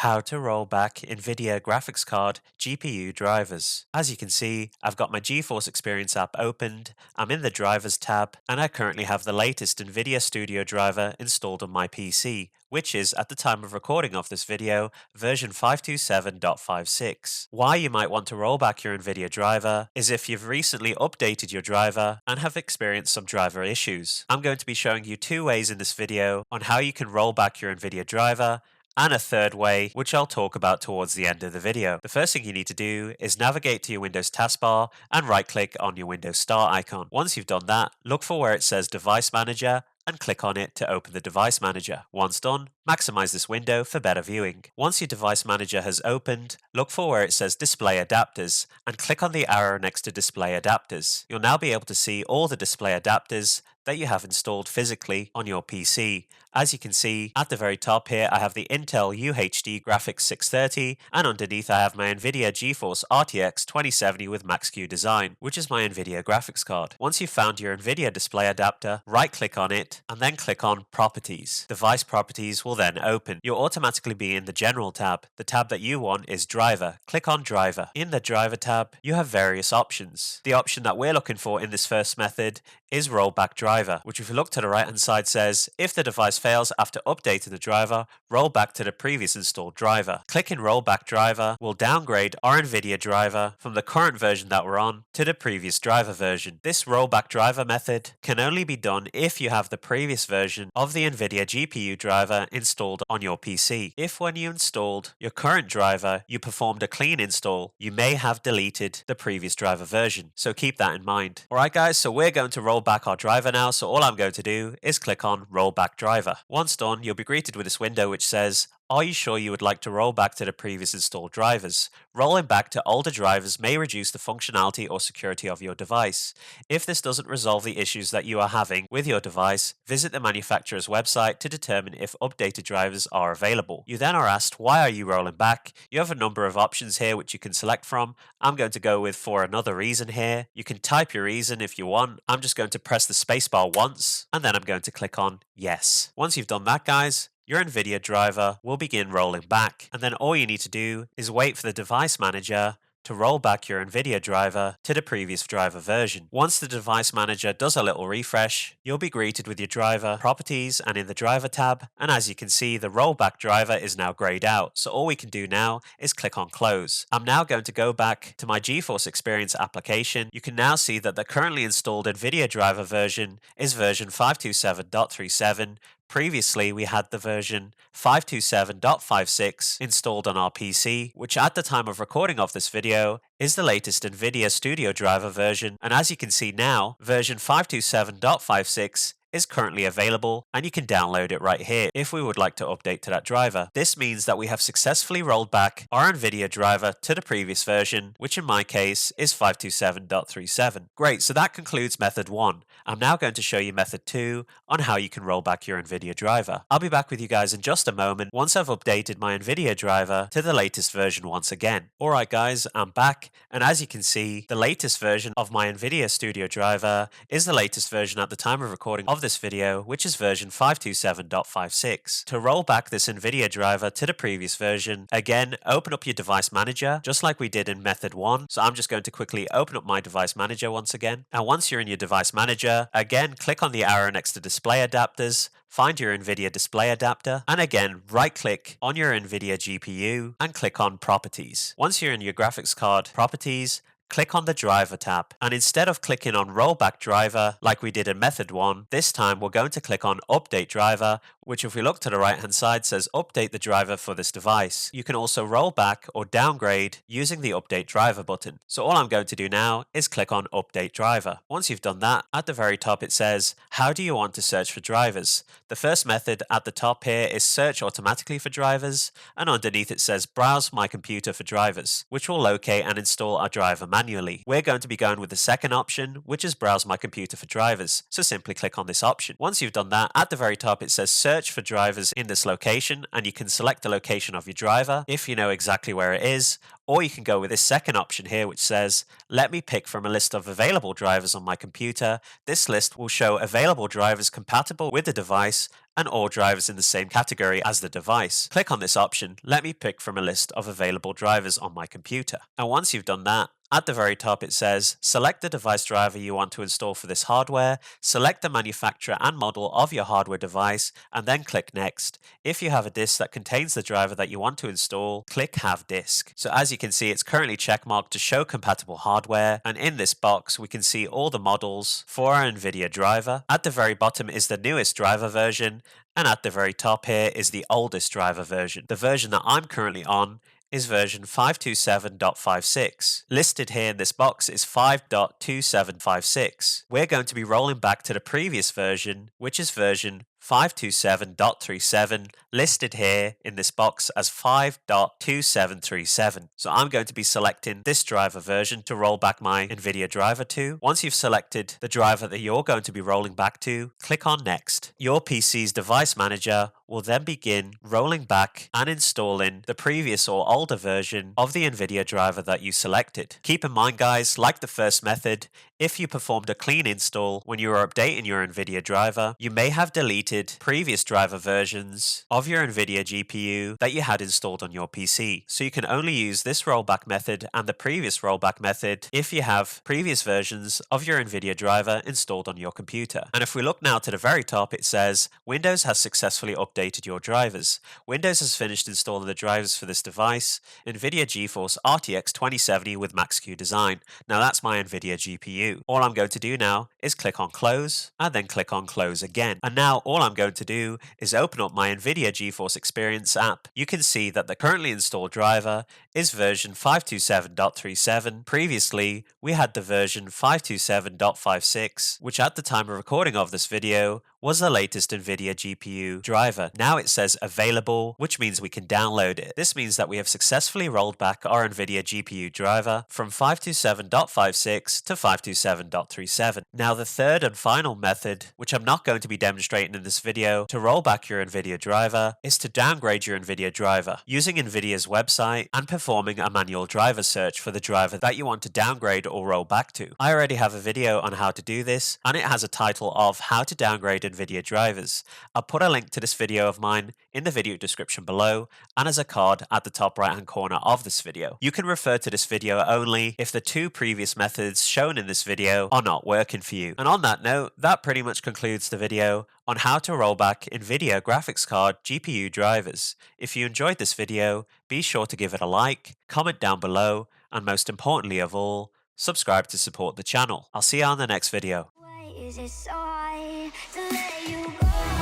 How to roll back NVIDIA Graphics Card GPU drivers. As you can see, I've got my GeForce Experience app opened, I'm in the Drivers tab, and I currently have the latest NVIDIA Studio driver installed on my PC, which is, at the time of recording of this video, version 527.56. Why you might want to roll back your NVIDIA driver is if you've recently updated your driver and have experienced some driver issues. I'm going to be showing you two ways in this video on how you can roll back your NVIDIA driver, and a third way, which I'll talk about towards the end of the video. The first thing you need to do is navigate to your Windows taskbar and right-click on your Windows Start icon. Once you've done that, look for where it says Device Manager and click on it to open the Device Manager. Once done, maximize this window for better viewing. Once your Device Manager has opened, look for where it says Display Adapters and click on the arrow next to Display Adapters. You'll now be able to see all the display adapters that you have installed physically on your PC. As you can see, at the very top here, I have the Intel UHD Graphics 630, and underneath I have my NVIDIA GeForce RTX 2070 with Max-Q design, which is my NVIDIA graphics card. Once you've found your NVIDIA display adapter, right-click on it, and then click on Properties. Device Properties will then open. You'll automatically be in the General tab. The tab that you want is Driver. Click on Driver. In the Driver tab, you have various options. The option that we're looking for in this first method is Rollback Driver, which if you look to the right hand side says, if the device fails after updating the driver, roll back to the previous installed driver. Clicking Rollback Driver will downgrade our NVIDIA driver from the current version that we're on to the previous driver version. This Rollback Driver method can only be done if you have the previous version of the NVIDIA GPU driver installed on your PC. If when you installed your current driver, you performed a clean install, you may have deleted the previous driver version, so keep that in mind. Alright guys, so we're going to roll back our driver now, so all I'm going to do is click on Rollback Driver. Once done, you'll be greeted with this window which says, are you sure you would like to roll back to the previous installed drivers? Rolling back to older drivers may reduce the functionality or security of your device. If this doesn't resolve the issues that you are having with your device, visit the manufacturer's website to determine if updated drivers are available. You then are asked, why are you rolling back? You have a number of options here which you can select from. I'm going to go with for another reason here. You can type your reason if you want. I'm just going to press the spacebar once, and then I'm going to click on yes. Once you've done that, guys, your NVIDIA driver will begin rolling back, and then all you need to do is wait for the Device Manager to roll back your NVIDIA driver to the previous driver version. Once the Device Manager does a little refresh, you'll be greeted with your driver properties and in the Driver tab, and as you can see, the rollback driver is now grayed out, so all we can do now is click on Close. I'm now going to go back to my GeForce Experience application. You can now see that the currently installed NVIDIA driver version is version 527.37. Previously, we had the version 527.56 installed on our PC, which at the time of recording of this video is the latest NVIDIA Studio driver version, and as you can see now, version 527.56 is currently available and you can download it right here if we would like to update to that driver. This means that we have successfully rolled back our NVIDIA driver to the previous version, which in my case is 527.37. Great, so that concludes method 1. I'm now going to show you method 2 on how you can roll back your NVIDIA driver. I'll be back with you guys in just a moment once I've updated my NVIDIA driver to the latest version once again. Alright guys, I'm back, and as you can see, the latest version of my NVIDIA Studio driver is the latest version at the time of recording of this video, which is version 527.56. To roll back this NVIDIA driver to the previous version, again, open up your Device Manager, just like we did in method 1. So I'm just going to quickly open up my Device Manager once again. And once you're in your Device Manager, again, click on the arrow next to Display Adapters, find your NVIDIA display adapter, and again, right-click on your NVIDIA GPU and click on Properties. Once you're in your graphics card properties, click on the Driver tab, and instead of clicking on Rollback Driver like we did in method 1, this time we're going to click on Update Driver, which if we look to the right hand side says update the driver for this device. You can also roll back or downgrade using the Update Driver button. So all I'm going to do now is click on Update Driver. Once you've done that, at the very top it says, how do you want to search for drivers? The first method at the top here is search automatically for drivers, and underneath it says browse my computer for drivers, which will locate and install our driver manually. We're going to be going with the second option, which is browse my computer for drivers, so simply click on this option. Once you've done that, at the very top it says search for drivers in this location, and you can select the location of your driver if you know exactly where it is, or you can go with this second option here which says let me pick from a list of available drivers on my computer. This list will show available drivers compatible with the device and all drivers in the same category as the device. Click on this option, let me pick from a list of available drivers on my computer. And once you've done that, at the very top it says, select the device driver you want to install for this hardware, select the manufacturer and model of your hardware device, and then click Next. If you have a disk that contains the driver that you want to install, click Have Disk. So as you can see, it's currently checkmarked to show compatible hardware, and in this box we can see all the models for our NVIDIA driver. At the very bottom is the newest driver version, and at the very top here is the oldest driver version. The version that I'm currently on is version 527.56. Listed here in this box is 5.2756. We're going to be rolling back to the previous version, which is version 527.37, listed here in this box as 5.2737. So I'm going to be selecting this driver version to roll back my NVIDIA driver to. Once you've selected the driver that you're going to be rolling back to, click on Next. Your PC's device manager will then begin rolling back and installing the previous or older version of the NVIDIA driver that you selected. Keep in mind, guys, like the first method, if you performed a clean install when you were updating your NVIDIA driver, you may have deleted previous driver versions of your NVIDIA GPU that you had installed on your PC. So you can only use this rollback method and the previous rollback method if you have previous versions of your NVIDIA driver installed on your computer. And if we look now to the very top, it says, Windows has successfully updated your drivers. Windows has finished installing the drivers for this device, NVIDIA GeForce RTX 2070 with Max-Q design. Now that's my NVIDIA GPU. All I'm going to do now is click on Close and then click on Close again. And now all I'm going to do is open up my NVIDIA GeForce Experience app. You can see that the currently installed driver is version 527.37. Previously, we had the version 527.56, which at the time of recording of this video was the latest NVIDIA GPU driver. Now it says available, which means we can download it. This means that we have successfully rolled back our NVIDIA GPU driver from 527.56 to 527.37. Now the third and final method, which I'm not going to be demonstrating in this video, to roll back your NVIDIA driver is to downgrade your NVIDIA driver using NVIDIA's website and performing a manual driver search for the driver that you want to downgrade or roll back to. I already have a video on how to do this, and it has a title of How to Downgrade NVIDIA Drivers. I'll put a link to this video of mine in the video description below and as a card at the top right hand corner of this video. You can refer to this video only if the two previous methods shown in this video are not working for you. And on that note, that pretty much concludes the video on how to roll back NVIDIA graphics card GPU drivers. If you enjoyed this video, be sure to give it a like, comment down below, and most importantly of all, subscribe to support the channel. I'll see you on the next video. Why is it so hard to let you go?